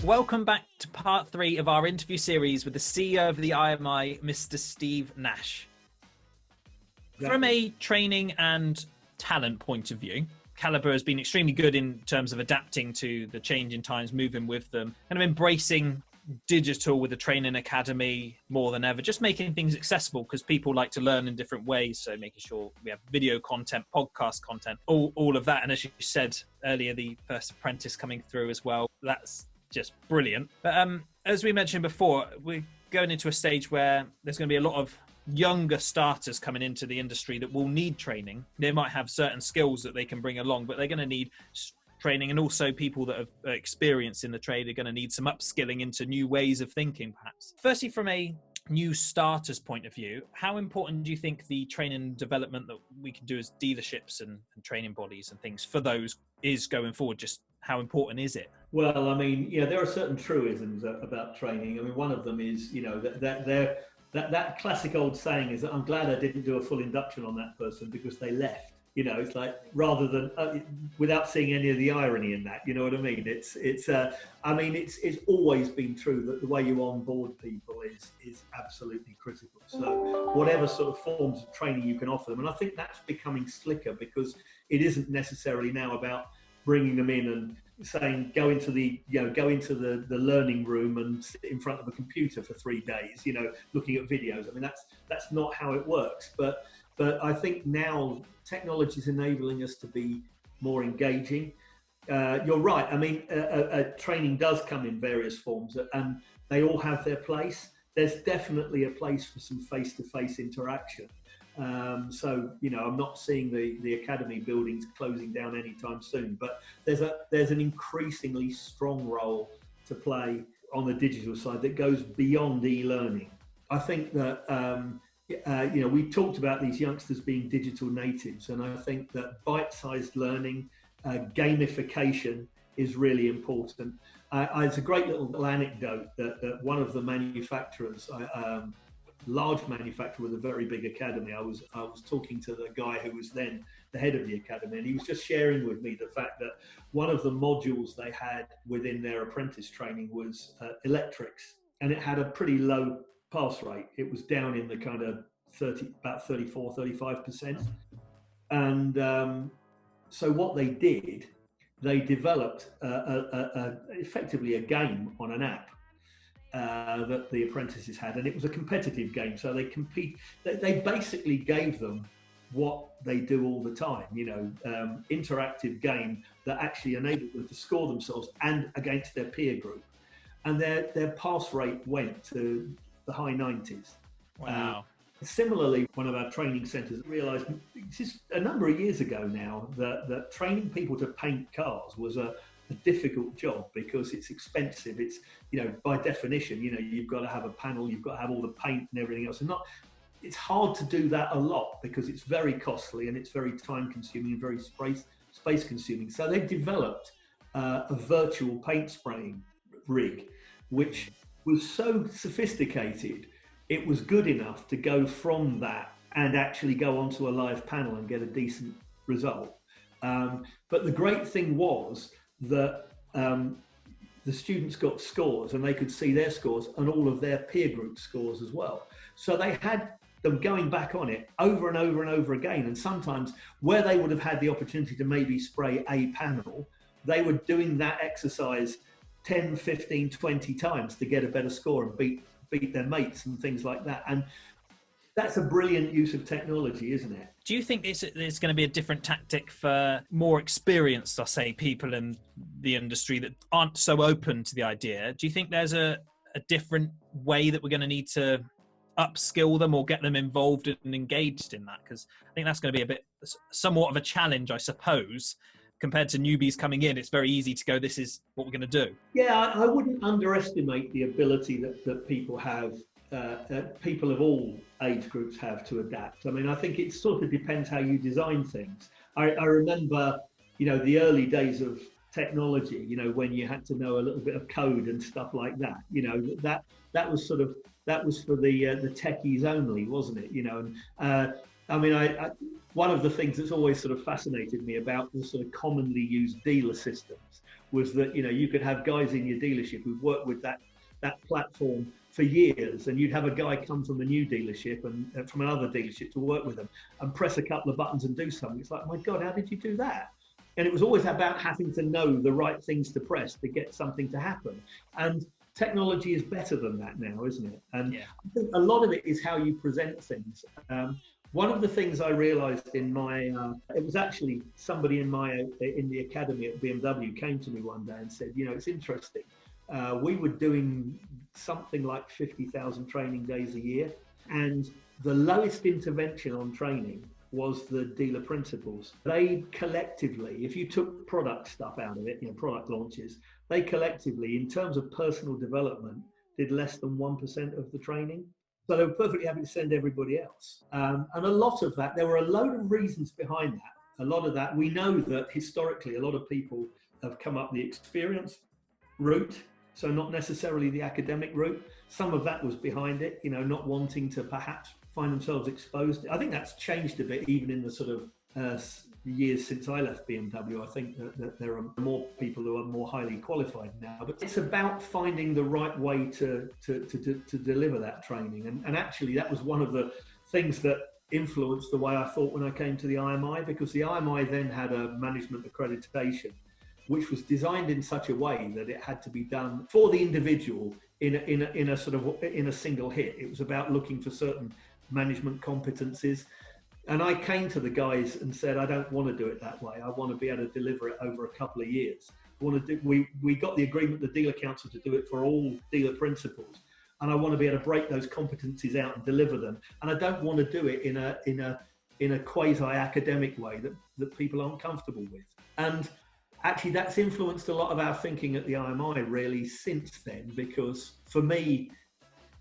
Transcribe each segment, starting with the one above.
Welcome back to part 3 of our interview series with the CEO of the IMI, Mr. Steve Nash. From a training and talent point of view, Calibre has been extremely good in terms of adapting to the change in times, moving with them, kind of embracing digital with the training academy more than ever, just making things accessible because people like to learn in different ways. So making sure we have video content, podcast content, all of that. And as you said earlier, the first apprentice coming through as well. That's just brilliant. But as we mentioned before, we're going into a stage where there's going to be a lot of younger starters coming into the industry that will need training. They might have certain skills that they can bring along, but they're going to need training. And also people that have experience in the trade are going to need some upskilling into new ways of thinking, perhaps. Firstly, from a new starters point of view, how important do you think the training and development that we can do as dealerships and training bodies and things for those is going forward? Just how important is it? Well, I mean, there are certain truisms about training. I mean, one of them is, that classic old saying is that I'm glad I didn't do a full induction on that person because they left. It's like, rather than without seeing any of the irony in that, you know what I mean? It's always been true that the way you onboard people is absolutely critical. So whatever sort of forms of training you can offer them, and I think that's becoming slicker because it isn't necessarily now about bringing them in and saying go into the learning room and sit in front of a computer for 3 days, looking at videos. I mean, that's not how it works. But I think now technology is enabling us to be more engaging. You're right. I mean, training does come in various forms, and they all have their place. There's definitely a place for some face-to-face interaction. So, I'm not seeing the academy buildings closing down anytime soon, but there's an increasingly strong role to play on the digital side that goes beyond e-learning. I think that, we talked about these youngsters being digital natives, and I think that bite-sized learning, gamification is really important. It's a great little anecdote that one of the manufacturers, large manufacturer with a very big academy. I was talking to the guy who was then the head of the academy, and he was just sharing with me the fact that one of the modules they had within their apprentice training was electrics, and it had a pretty low pass rate. It was down in the kind of 35%. And so what they did, they developed effectively a game on an app that the apprentices had, and it was a competitive game. So they basically gave them what they do all the time, interactive game that actually enabled them to score themselves and against their peer group. And their pass rate went to the high 90s. Wow. Similarly, one of our training centres realised just a number of years ago now that training people to paint cars was a difficult job because it's expensive. It's, by definition, you've got to have a panel, you've got to have all the paint and everything else. It's hard to do that a lot because it's very costly and it's very time consuming and very space consuming. So they developed a virtual paint spraying rig, which was so sophisticated, it was good enough to go from that and actually go onto a live panel and get a decent result. But the great thing was that the students got scores and they could see their scores and all of their peer group scores as well. So they had them going back on it over and over and over again. And sometimes where they would have had the opportunity to maybe spray a panel, they were doing that exercise 10, 15, 20 times to get a better score and beat their mates and things like that. And that's a brilliant use of technology, isn't it? Do you think there's going to be a different tactic for more experienced, I'll say, people in the industry that aren't so open to the idea? Do you think there's a different way that we're going to need to upskill them or get them involved and engaged in that? Because I think that's going to be somewhat of a challenge, I suppose, compared to newbies coming in. It's very easy to go, this is what we're going to do. Yeah, I wouldn't underestimate the ability that people have, people of all age groups have to adapt. I mean, I think it sort of depends how you design things. I remember, the early days of technology, when you had to know a little bit of code and stuff like that, that was for the techies only, wasn't it? One of the things that's always sort of fascinated me about the sort of commonly used dealer systems was that, you could have guys in your dealership who've worked with that platform for years, and you'd have a guy come from a new dealership and from another dealership to work with them and press a couple of buttons and do something. It's like, my God, how did you do that? And it was always about having to know the right things to press to get something to happen. And technology is better than that now, isn't it? And I think a lot of it is how you present things. One of the things I realized in it was actually somebody in the academy at BMW came to me one day and said, it's interesting. We were doing something like 50,000 training days a year, and the lowest intervention on training was the dealer principals. They collectively, if you took product stuff out of it, product launches, they collectively, in terms of personal development, did less than 1% of the training. So they were perfectly happy to send everybody else. And a lot of that, there were a load of reasons behind that. A lot of that, we know that historically, a lot of people have come up the experience route, so not necessarily the academic route. Some of that was behind it, not wanting to perhaps find themselves exposed. I think that's changed a bit, even in the sort of years since I left BMW. I think that there are more people who are more highly qualified now. But it's about finding the right way to deliver that training. And actually, that was one of the things that influenced the way I thought when I came to the IMI, because the IMI then had a management accreditation, which was designed in such a way that it had to be done for the individual in a single hit. It was about looking for certain management competencies. And I came to the guys and said, I don't want to do it that way. I want to be able to deliver it over a couple of years. We got the agreement, the dealer council, to do it for all dealer principals. And I want to be able to break those competencies out and deliver them. And I don't want to do it in a quasi-academic way that people aren't comfortable with. And actually, that's influenced a lot of our thinking at the IMI really since then, because for me,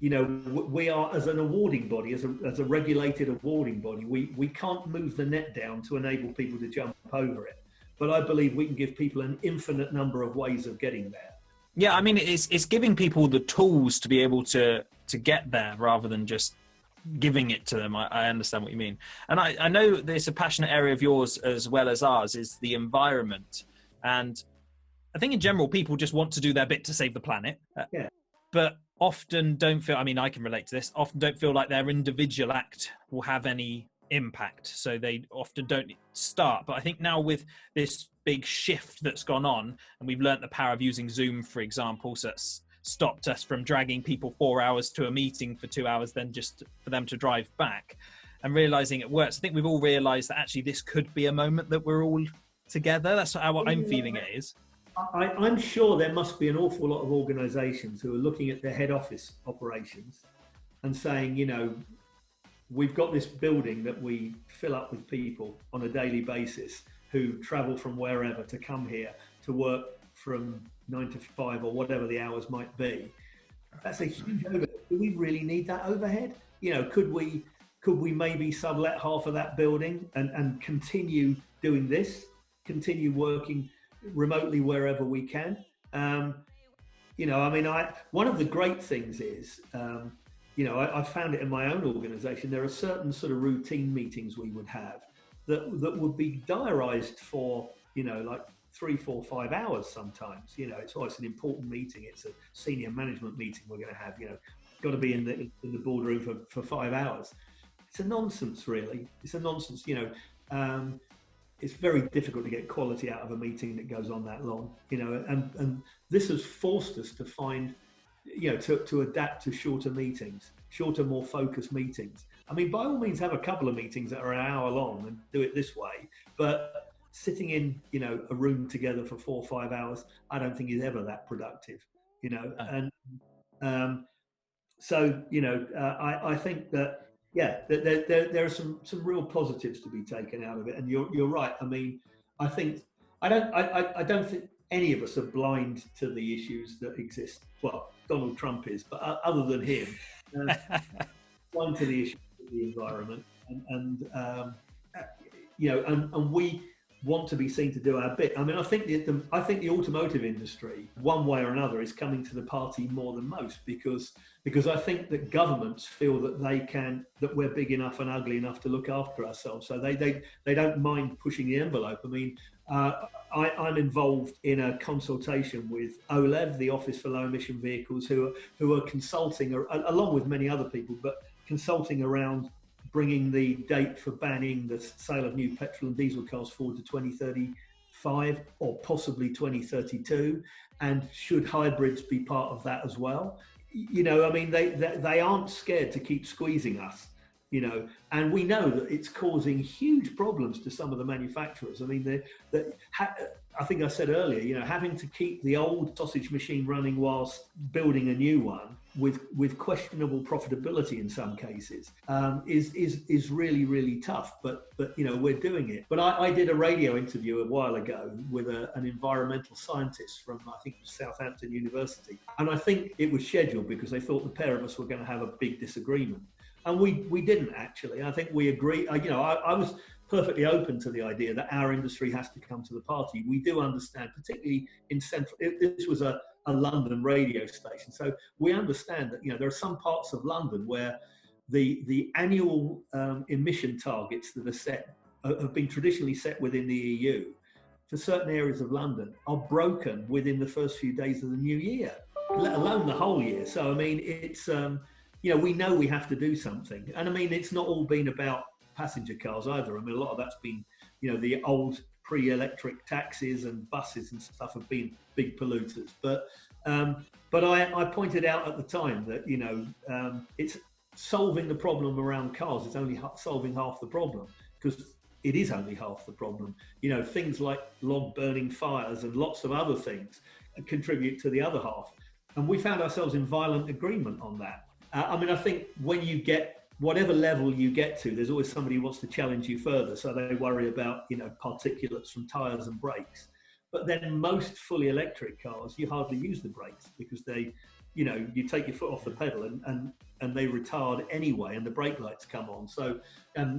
we are, as an awarding body, as a regulated awarding body, we can't move the net down to enable people to jump over it. But I believe we can give people an infinite number of ways of getting there. Yeah, I mean, it's giving people the tools to be able to get there rather than just giving it to them. I understand what you mean. And I know there's a passionate area of yours as well as ours is the environment. And I think in general, people just want to do their bit to save the planet. Yeah. But often don't feel, I mean, I can relate to this, often don't feel like their individual act will have any impact. So they often don't start. But I think now with this big shift that's gone on, and we've learnt the power of using Zoom, for example, so it's stopped us from dragging people 4 hours to a meeting for 2 hours, then just for them to drive back, and realizing it works. I think we've all realized that actually this could be a moment that we're all together. That's how I'm feeling it is. I'm sure there must be an awful lot of organisations who are looking at their head office operations and saying, we've got this building that we fill up with people on a daily basis who travel from wherever to come here to work from 9 to 5 or whatever the hours might be. That's a huge overhead. Do we really need that overhead? Could we maybe sublet half of that building and continue doing this, continue working remotely wherever we can? One of the great things is, I found it in my own organization. There are certain sort of routine meetings we would have that would be diarized for, like 3, 4, 5 hours sometimes. It's an important meeting. It's a senior management meeting we're going to have, got to be in the boardroom for 5 hours. It's a nonsense, really. It's a nonsense, It's very difficult to get quality out of a meeting that goes on that long, and this has forced us to find, to adapt to shorter meetings, shorter, more focused meetings. I mean, by all means, have a couple of meetings that are an hour long and do it this way, but sitting in, a room together for 4 or 5 hours, I don't think is ever that productive, I think that, there are some real positives to be taken out of it, and you're right. I mean, I don't think any of us are blind to the issues that exist. Well, Donald Trump is, but other than him, blind to the issues of the environment, and we want to be seen to do our bit. I mean, I think the automotive industry, one way or another, is coming to the party more than most, because I think that governments feel that that we're big enough and ugly enough to look after ourselves. So they don't mind pushing the envelope. I mean, I'm involved in a consultation with OLEV, the Office for Low Emission Vehicles, who are consulting, along with many other people, but consulting around bringing the date for banning the sale of new petrol and diesel cars forward to 2035 or possibly 2032. And should hybrids be part of that as well? You know, I mean, they aren't scared to keep squeezing us, you know, and we know that it's causing huge problems to some of the manufacturers. I mean, I think I said earlier, you know, having to keep the old sausage machine running whilst building a new one with questionable profitability in some cases is really, really tough. But you know, we're doing it. But I did a radio interview a while ago with an environmental scientist from, I think it was Southampton University, and I think it was scheduled because they thought the pair of us were going to have a big disagreement. And we didn't actually. I think we agree. You know, I was perfectly open to the idea that our industry has to come to the party. We do understand, particularly in central. This was a London radio station, so we understand that, you know, there are some parts of London where the annual emission targets that are set have been traditionally set within the EU for certain areas of London are broken within the first few days of the new year, let alone the whole year. So I mean, it's you know, we know we have to do something. And I mean, it's not all been about passenger cars either. I mean, a lot of that's been, you know, the old pre-electric taxis and buses and stuff have been big polluters. But I pointed out at the time that, you know, it's solving the problem around cars. It's only solving half the problem, because it is only half the problem. You know, things like log burning fires and lots of other things contribute to the other half. And we found ourselves in violent agreement on that. I mean, I think when you get whatever level you get to, there's always somebody who wants to challenge you further. So they worry about, you know, particulates from tyres and brakes. But then most fully electric cars, you hardly use the brakes because they, you know, you take your foot off the pedal and they retard anyway, and the brake lights come on. So,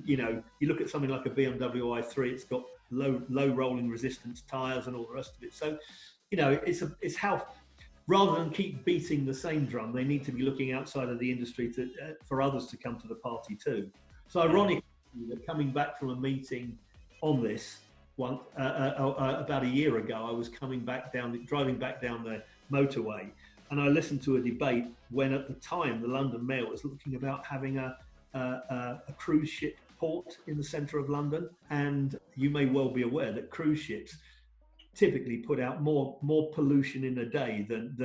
you know, you look at something like a BMW i3, it's got low rolling resistance tyres and all the rest of it. So, you know, it's how. Rather than keep beating the same drum, they need to be looking outside of the industry for others to come to the party too. So ironically, that coming back from a meeting on this one about a year ago, I was driving back down the motorway, and I listened to a debate when at the time the London Mayor was looking about having a cruise ship port in the centre of London. And you may well be aware that cruise ships typically put out more pollution in a day than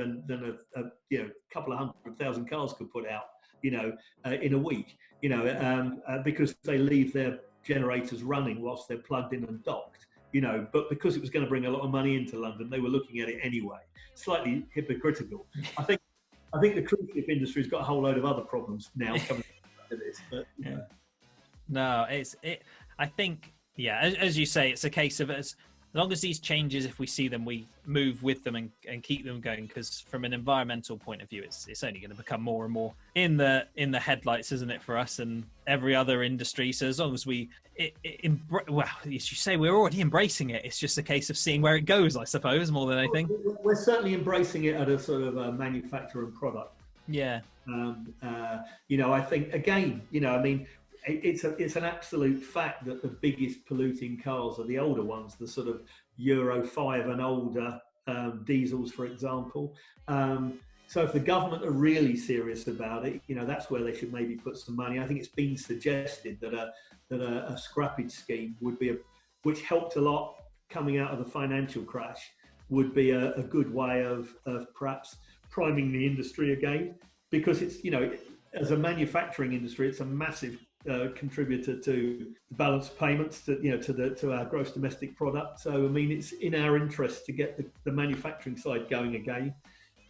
a you know, couple of 100,000 cars could put out, you know, in a week, you know, because they leave their generators running whilst they're plugged in and docked, you know. But because it was going to bring a lot of money into London, they were looking at it anyway. Slightly hypocritical. I think the cruise ship industry's got a whole load of other problems now coming to this. But yeah. No, I think, yeah, as you say, it's a case of as long as these changes, if we see them, we move with them and keep them going. Because from an environmental point of view, it's only going to become more and more in the headlights, isn't it, for us and every other industry? So as long as well, as you say, we're already embracing it. It's just a case of seeing where it goes, I suppose, more than anything. We're certainly embracing it at a sort of a manufacturer and product. Yeah. You know, I think again, you know, I mean, it's an absolute fact that the biggest polluting cars are the older ones, the sort of Euro 5 and older diesels, for example. So if the government are really serious about it, you know, that's where they should maybe put some money. I think it's been suggested that a scrappage scheme would be which helped a lot coming out of the financial crash, would be a good way of perhaps priming the industry again, because it's, you know, as a manufacturing industry, it's a massive contributor to the balance of payments to our gross domestic product. So I mean, it's in our interest to get the manufacturing side going again.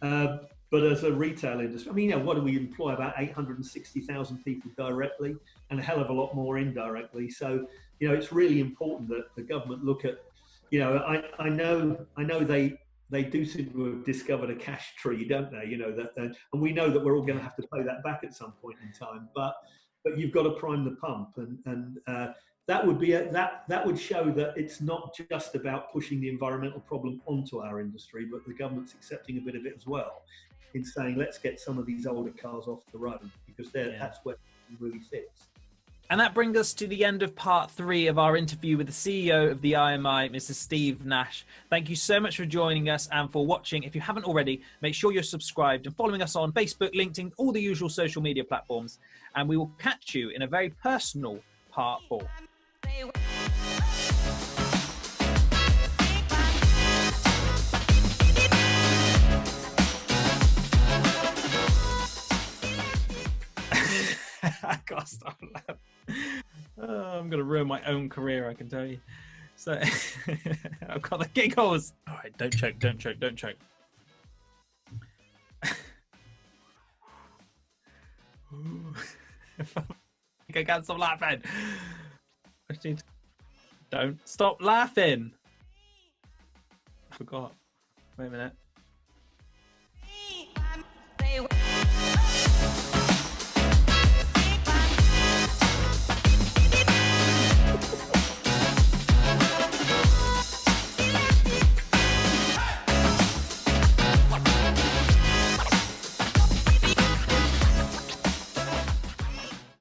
But as a retail industry, I mean, you know, what do we employ? About 860,000 people directly, and a hell of a lot more indirectly. So, you know, it's really important that the government look at, you know, I know they do seem to have discovered a cash tree, don't they? You know, that, and we know that we're all going to have to pay that back at some point in time. But you've got to prime the pump, and that would be that would show that it's not just about pushing the environmental problem onto our industry, but the government's accepting a bit of it as well, in saying let's get some of these older cars off the road, because that's where it really fits. And that brings us to the end of part 3 of our interview with the CEO of the IMI, Mr. Steve Nash. Thank you so much for joining us and for watching. If you haven't already, make sure you're subscribed and following us on Facebook, LinkedIn, all the usual social media platforms. And we will catch you in a very personal part 4. I gotta stop laughing. Oh, I'm gonna ruin my own career, I can tell you. So I've got the giggles. All right, don't choke, don't choke, don't choke. I can't stop laughing. Don't stop laughing. I forgot. Wait a minute.